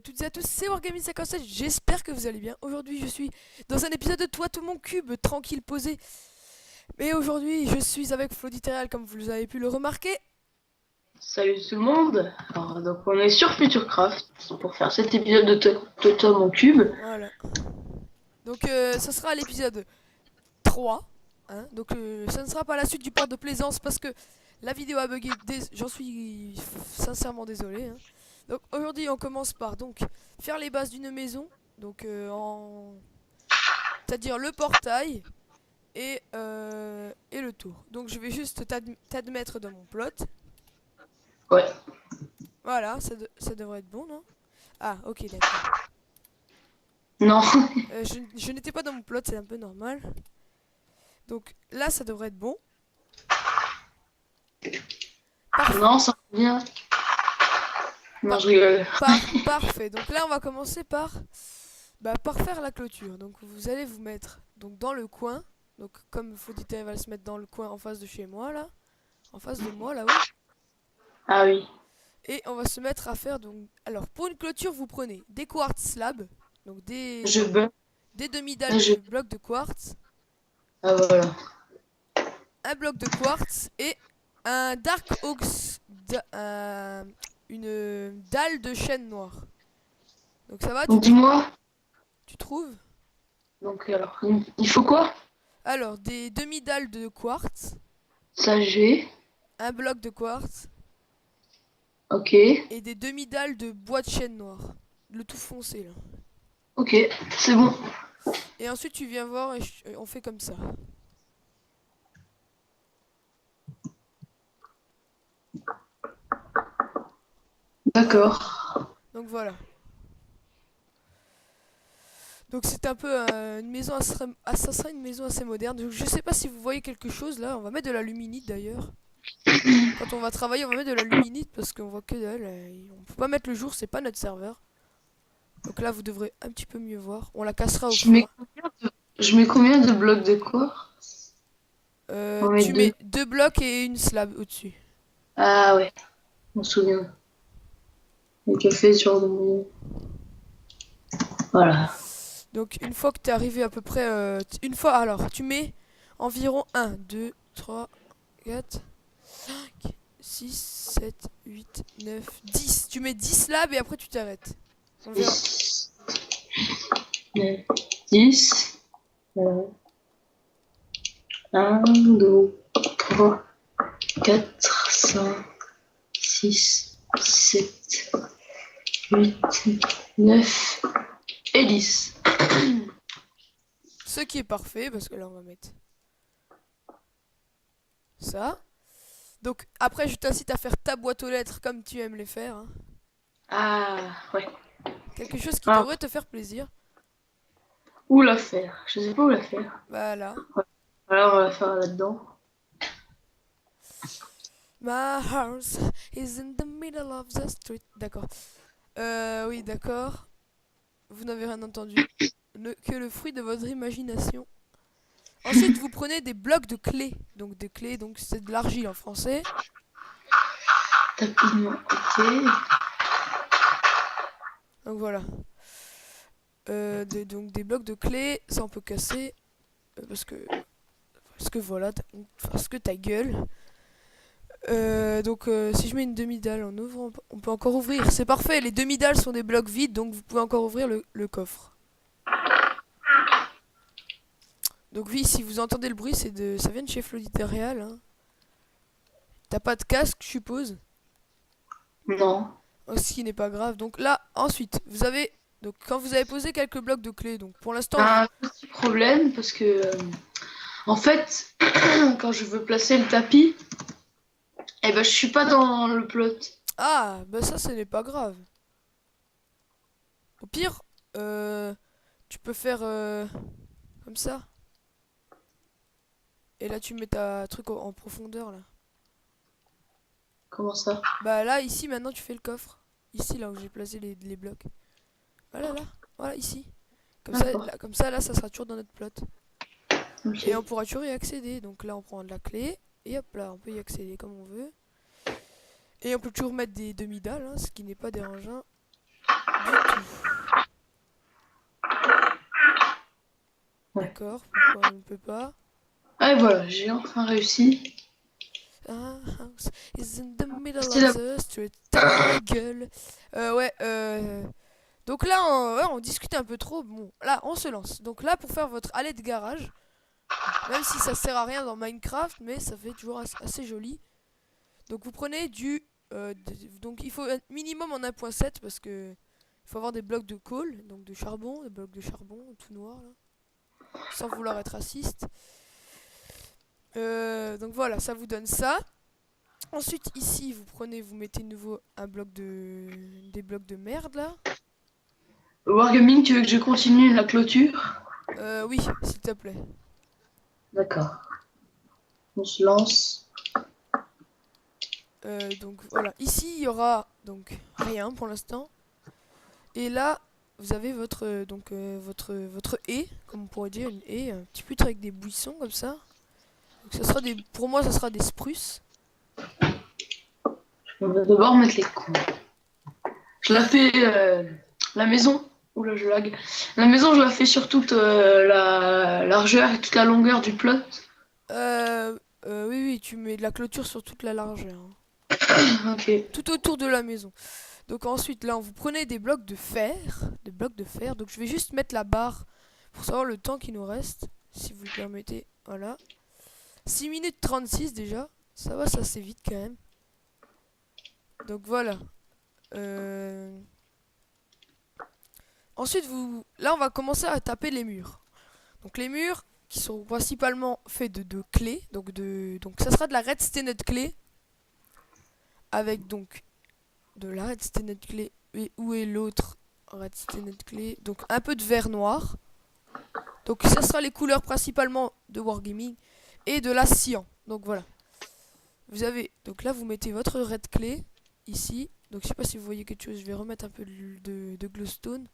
Toutes et à tous, c'est Wargaming57, j'espère que vous allez bien. Aujourd'hui je suis dans un épisode de Toi tout mon cube, tranquille, posé. Mais aujourd'hui je suis avec Floditerreal comme vous avez pu le remarquer. Salut tout le monde. Alors, donc on est sur Futurecraft pour faire cet épisode de Tom en cube. Voilà. Donc ça sera l'épisode 3. Hein. Donc ça ne sera pas la suite du port de plaisance parce que la vidéo a bugué. J'en suis sincèrement désolé. Hein. Donc aujourd'hui on commence par donc faire les bases d'une maison. Donc c'est-à-dire le portail. Et le tour. Donc je vais juste t'admettre dans mon plot. Ouais. Voilà, ça devrait être bon, non? Ah, ok, d'accord. Non. Je n'étais pas dans mon plot, c'est un peu normal. Donc là, ça devrait être bon. Parfait. Non, ça revient. Non, Par- je rigole. Parfait. Donc là, on va commencer par faire la clôture. Donc vous allez vous mettre donc dans le coin. Donc comme Fodité va se mettre dans le coin en face de chez moi, là. En face de moi, là-haut. Ah oui. Et on va se mettre à faire donc. Alors pour une clôture, vous prenez des quartz slabs, donc Je bug. des demi-dalles Je... de blocs de quartz, Ah voilà. un bloc de quartz et un dark oak, une dalle de chêne noir. Donc ça va, Donc dis-moi. tu trouves? Donc alors, il faut quoi? Alors des demi-dalles de quartz, Ça j'ai. un bloc de quartz Ok. et des demi-dalles de bois de chêne noir. Le tout foncé là. Ok. C'est bon. Et ensuite tu viens voir et on fait comme ça. D'accord. Donc voilà. Donc c'est un peu une maison ça sera une maison assez moderne. Donc, je sais pas si vous voyez quelque chose là. On va mettre de la luminite d'ailleurs. Quand on va travailler, on va mettre de la luminite parce qu'on voit que dalle. On peut pas mettre le jour, c'est pas notre serveur. Donc là, vous devrez un petit peu mieux voir. On la cassera au Je mets fur. combien je mets combien de blocs de quoi? On met Tu deux. mets deux blocs et une slab au-dessus. Ah ouais. On se souvient. Le café sur le. Voilà. Donc une fois que t'es arrivé à peu près, une fois, alors tu mets environ un 2 3 4 5 6 7 8 9 10. Tu mets 10 slabs et après tu t'arrêtes. On verra. 10, 10, 1, 2, 3, 4, 5, 6, 7, 8, 9 et 10. Ce qui est parfait parce que là on va mettre ça. Donc après je t'incite à faire ta boîte aux lettres comme tu aimes les faire. Hein. Ah, ouais. Quelque chose qui Alors, devrait te faire plaisir. où la faire? Je sais pas où la faire. Voilà. Alors, on va la faire là-dedans. My house is in the middle of the street. D'accord. Oui, d'accord. Vous n'avez rien entendu. Que le fruit de votre imagination. Ensuite, vous prenez des blocs de clés. Donc des clés, donc c'est de l'argile en français. Tapis ok. Donc voilà. Donc des blocs de clés, ça on peut casser. Parce que voilà, parce que ta gueule. Donc si je mets une demi-dalle en ouvrant, on peut encore ouvrir. C'est parfait, les demi-dalles sont des blocs vides, donc vous pouvez encore ouvrir le coffre. Donc oui, si vous entendez le bruit, ça vient de chez Floditerreal. Hein. T'as pas de casque, je suppose. Non. Ce qui n'est pas grave. Donc là, ensuite, vous avez... Donc quand vous avez posé quelques blocs de clés, donc pour l'instant... Un petit problème parce que, en fait, quand je veux placer le tapis, eh ben, je suis pas dans le plot. Ah, bah ça, ce n'est pas grave. Au pire, tu peux faire comme ça. Et là, tu mets ta truc en profondeur, là. Comment ça? Bah là, ici, maintenant, tu fais le coffre. Ici, là où j'ai placé les blocs. Voilà, là. Voilà, ici. D'accord. Comme ça, là, ça sera toujours dans notre plot. Ok. Et on pourra toujours y accéder. Donc là, on prend la clé. Et hop là, on peut y accéder comme on veut. Et on peut toujours mettre des demi-dalles, hein, ce qui n'est pas dérangeant du tout. D'accord, pourquoi on ne peut pas? Ah, et voilà, j'ai enfin réussi. Our house is in the middle C'est of la... the street, ta gueule. Ouais, donc là, ouais, on discute un peu trop. Bon, là, on se lance. Donc là, pour faire votre allée de garage, même si ça sert à rien dans Minecraft, mais ça fait toujours assez joli. Donc vous prenez donc il faut un minimum en 1.7 parce que il faut avoir des blocs de coal, donc de charbon, des blocs de charbon tout noir là, sans vouloir être raciste. Donc voilà, ça vous donne ça. Ensuite ici vous prenez, vous mettez de nouveau des blocs de merde là. Wargaming, tu veux que je continue la clôture? Oui, s'il te plaît. D'accord. On se lance. Donc voilà, ici il y aura donc rien pour l'instant. Et là vous avez votre haie, comme on pourrait dire une haie, un petit peu avec des buissons comme ça. Donc ça sera pour moi ça sera des spruces. On va d'abord mettre les coups. Je la fais la maison. Oula, je lag. La maison, je la fais sur toute la largeur et toute la longueur du plot. Oui, oui, tu mets de la clôture sur toute la largeur, hein. Ok. Tout autour de la maison. Donc ensuite, là, vous prenez des blocs de fer. Des blocs de fer. Donc je vais juste mettre la barre pour savoir le temps qui nous reste. Si vous le permettez. Voilà. 6 minutes 36 déjà. Ça va, ça c'est vite quand même. Donc voilà. Ensuite, là, on va commencer à taper les murs. Donc les murs qui sont principalement faits de clés. Donc ça sera de la redstone clé. Avec donc de la redstone clé. Et où est l'autre redstone clé? Donc un peu de verre noir. Donc ça sera les couleurs principalement de Wargaming. Et de la cyan. Donc voilà. Vous avez, donc là vous mettez votre red clé. Ici. Donc je sais pas si vous voyez quelque chose. Je vais remettre un peu de glowstone.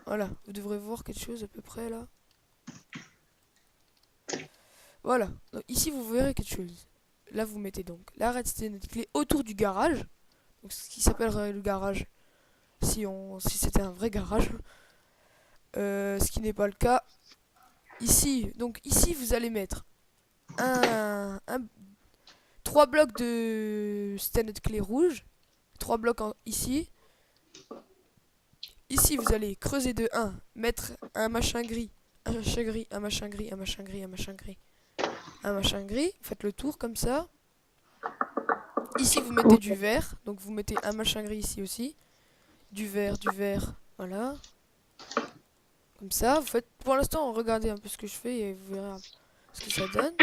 Voilà. Vous devrez voir quelque chose à peu près là. Voilà. Donc ici vous verrez quelque chose. Là vous mettez donc la redstone clé autour du garage. Donc ce qui s'appellerait le garage. Si c'était un vrai garage. Ce qui n'est pas le cas. Ici, donc ici vous allez mettre 3 blocs de stained clé rouge. 3 blocs ici. Ici vous allez creuser de 1, mettre un machin gris, un machin gris, un machin gris, un machin gris, un machin gris, un machin gris. Faites le tour comme ça. Ici vous mettez du vert, donc vous mettez un machin gris ici aussi. Du vert, voilà. Comme ça, vous faites. Pour l'instant, regardez un peu ce que je fais et vous verrez ce que ça donne.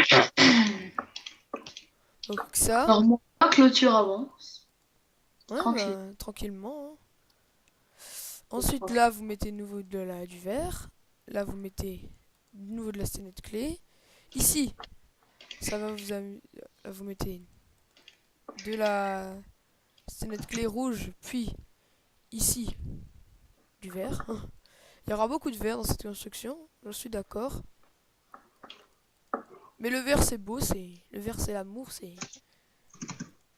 Donc ça. Alors, moi, la clôture avance. Ouais, Tranquille. bah, tranquillement, hein. Ensuite, là, vous mettez de nouveau du vert. Là, vous mettez de nouveau de la stainette clé. Ici, ça va vous amuser. Là, vous mettez de la stainette clé rouge, puis ici, du vert. Il y aura beaucoup de vert dans cette construction, j'en suis d'accord. Mais le vert, c'est beau, le vert, c'est l'amour, c'est.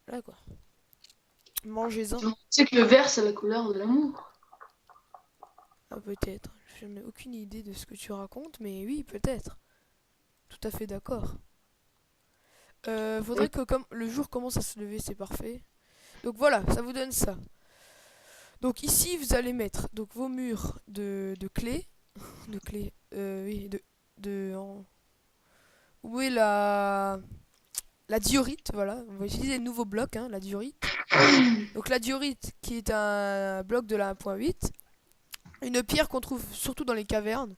Là, quoi. Mangez-en. Tu sais que le vert, c'est la couleur de l'amour. Ah, peut-être. Je n'ai aucune idée de ce que tu racontes, mais oui, peut-être. Tout à fait d'accord. Faudrait que comme le jour commence à se lever, c'est parfait. Donc voilà, ça vous donne ça. Donc ici, vous allez mettre donc vos murs de clés. De clés. Oui, où est la diorite, voilà. On va utiliser le nouveau bloc, hein, la diorite. Donc la diorite qui est un bloc de la 1.8. Une pierre qu'on trouve surtout dans les cavernes.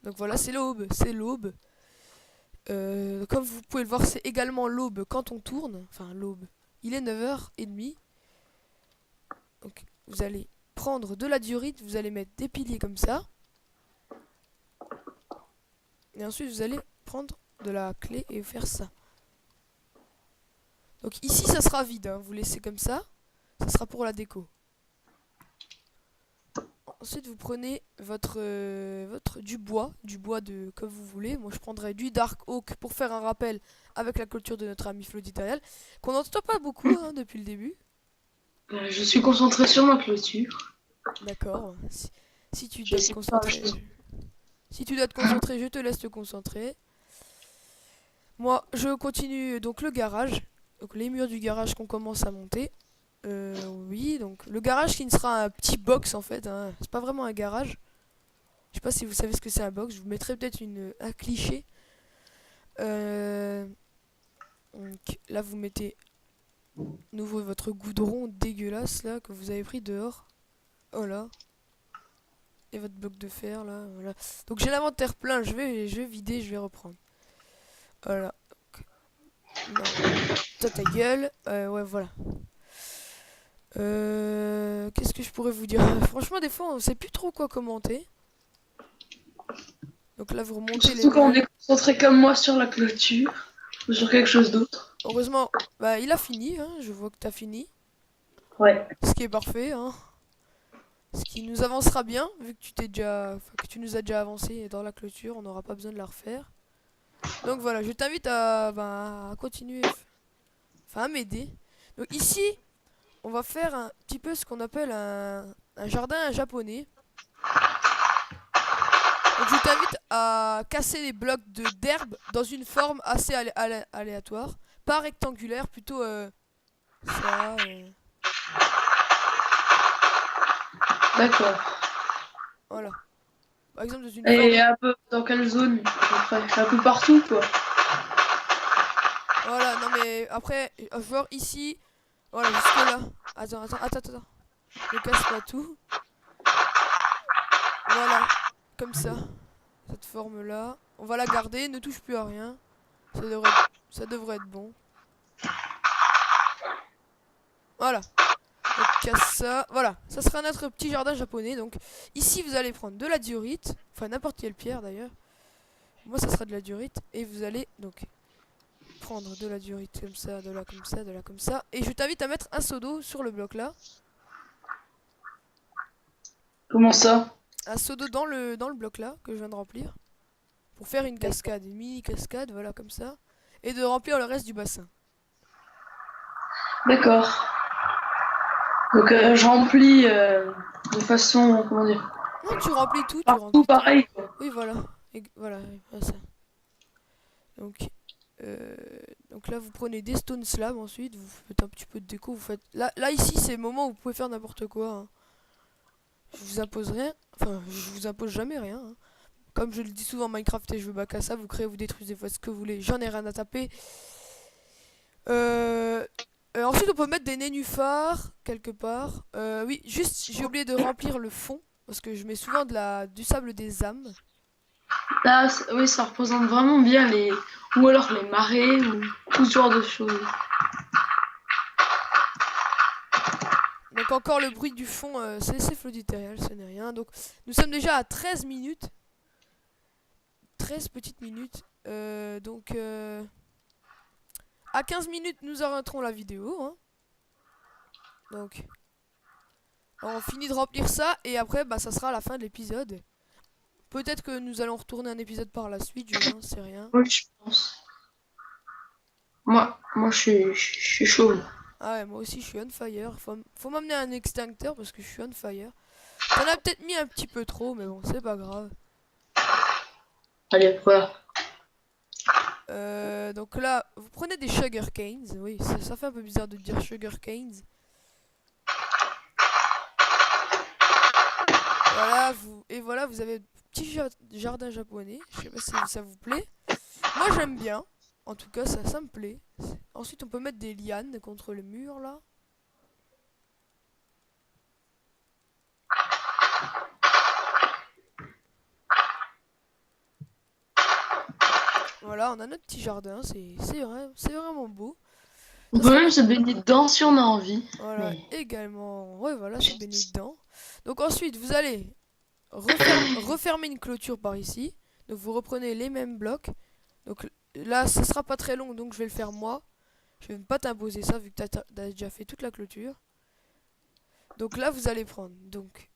Donc voilà, c'est l'aube, c'est l'aube. Comme vous pouvez le voir, c'est également l'aube quand on tourne. Enfin, l'aube. Il est 9h30. Donc, vous allez prendre de la diorite, vous allez mettre des piliers comme ça. Et ensuite, vous allez prendre de la clé et faire ça. Donc ici, ça sera vide, hein. Vous laissez comme ça. Ça sera pour la déco. Ensuite, vous prenez du bois de comme vous voulez. Moi, je prendrais du Dark Oak pour faire un rappel avec la culture de notre ami Floditarial, qu'on n'entend pas beaucoup, hein, depuis le début. Je suis concentré sur ma clôture. D'accord. Si tu Je dois te sais pas, concentrer, Si tu dois te concentrer, je te laisse te concentrer. Moi, je continue donc le garage. Donc les murs du garage qu'on commence à monter. Oui, donc le garage qui ne sera un petit box en fait, hein. C'est pas vraiment un garage. Je sais pas si vous savez ce que c'est un box. Je vous mettrai peut-être un cliché. Donc là, vous mettez nouveau votre goudron dégueulasse là que vous avez pris dehors. Voilà. Et votre bloc de fer là. Voilà. Donc j'ai l'inventaire plein. Je vais vider. Je vais reprendre. Voilà. Non. Toi ta gueule. Ouais, voilà. Qu'est-ce que je pourrais vous dire? Franchement, des fois, on sait plus trop quoi commenter. Donc là, vous remontez les Surtout quand on murs. est concentré comme moi sur la clôture ou sur quelque chose d'autre. Heureusement, bah, il a fini. Hein. Je vois que t'as fini. Ouais. Ce qui est parfait. Hein. Ce qui nous avancera bien, vu que que tu nous as déjà avancé dans la clôture. On n'aura pas besoin de la refaire. Donc voilà, je t'invite à continuer. Enfin, à m'aider. Donc ici, on va faire un petit peu ce qu'on appelle un jardin japonais. Donc je t'invite à casser les blocs d'herbe dans une forme assez aléatoire. Pas rectangulaire, plutôt ça. D'accord. Voilà. Par exemple dans une forme. Et un peu dans quelle zone à peu près? Un peu partout quoi. Voilà, non mais après, genre ici. Voilà, jusque là. Attends. Ne casse pas tout. Voilà, comme ça. Cette forme là. On va la garder, ne touche plus à rien. Ça devrait être bon. Voilà. Donc casse ça. Voilà, ça sera notre petit jardin japonais. Donc ici vous allez prendre de la diorite, enfin n'importe quelle pierre d'ailleurs. Moi ça sera de la diorite et vous allez donc prendre de la diorite comme ça, de là comme ça, de là comme ça. Et je t'invite à mettre un seau d'eau sur le bloc là. Comment ça? Un seau d'eau dans le bloc là que je viens de remplir. Pour faire une cascade, une mini cascade, voilà comme ça. Et de remplir le reste du bassin. D'accord. Donc je remplis de façon, comment dire, Non, tu remplis tout, tu partout remplis tout. pareil quoi. Oui voilà. Et voilà, ça. Donc, euh, donc là, vous prenez des stone slabs ensuite, vous faites un petit peu de déco, vous faites... Là ici, c'est le moment où vous pouvez faire n'importe quoi. Hein. Je vous impose rien, enfin, je vous impose jamais rien. Hein. Comme je le dis souvent, Minecraft et je veux bac à ça, vous créez, vous détruisez, vous faites ce que vous voulez, j'en ai rien à taper. Euh, ensuite, on peut mettre des nénuphars quelque part. Oui, juste, j'ai oublié de remplir le fond, parce que je mets souvent du sable des âmes. Là, oui, ça représente vraiment bien les, ou alors les marées ou tout ce genre de choses. Donc encore le bruit du fond, c'est Floditerial, ce n'est rien. Donc nous sommes déjà à 13 minutes. 13 petites minutes. À 15 minutes, nous arrêterons la vidéo. Hein. Donc, on finit de remplir ça et après, bah, ça sera la fin de l'épisode. Peut-être que nous allons retourner un épisode par la suite, je n'en sais rien. Oui, je pense. Moi, je suis chaud. Ah ouais, moi aussi, je suis on fire. Faut m'amener un extincteur parce que je suis on fire. T'en as peut-être mis un petit peu trop, mais bon, c'est pas grave. Allez, voilà. Donc là, vous prenez des sugar canes. Oui, ça fait un peu bizarre de dire sugar canes. Voilà, vous avez un petit jardin japonais. Je sais pas si ça vous plaît. Moi, j'aime bien. En tout cas, ça me plaît. Ensuite, on peut mettre des lianes contre le mur là. Voilà, on a notre petit jardin. C'est vraiment beau. On Ça peut serait même pas- se baigner dedans si on a envie. Voilà, Mais également. Ouais, voilà, c'est baigné dedans. Donc ensuite, vous allez refermer une clôture par ici. Donc vous reprenez les mêmes blocs. Donc là, ça sera pas très long, donc je vais le faire moi. Je vais pas t'imposer ça vu que t'as déjà fait toute la clôture. Donc là, vous allez prendre. Donc,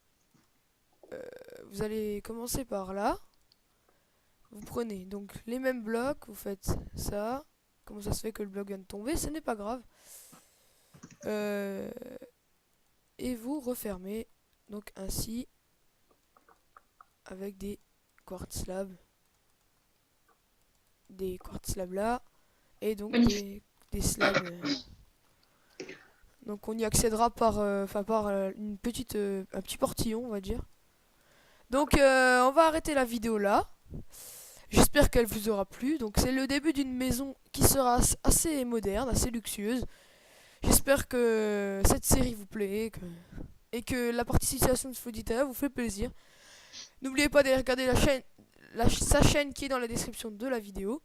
vous allez commencer par là. Vous prenez donc les mêmes blocs. Vous faites ça. Comment ça se fait que le bloc vient de tomber? Ce n'est pas grave. Euh, et vous refermez. Donc ainsi. Avec des quartz slabs. Des quartz slabs là. Et donc Magnifique. des slabs. Donc on y accédera par une petite, un petit portillon, on va dire. Donc on va arrêter la vidéo là. J'espère qu'elle vous aura plu. Donc c'est le début d'une maison qui sera assez moderne, assez luxueuse. J'espère que cette série vous plaît et que la participation de Fodita vous fait plaisir. N'oubliez pas d'aller regarder sa chaîne qui est dans la description de la vidéo.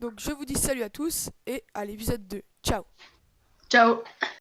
Donc je vous dis salut à tous et à l'épisode 2. Ciao. Ciao.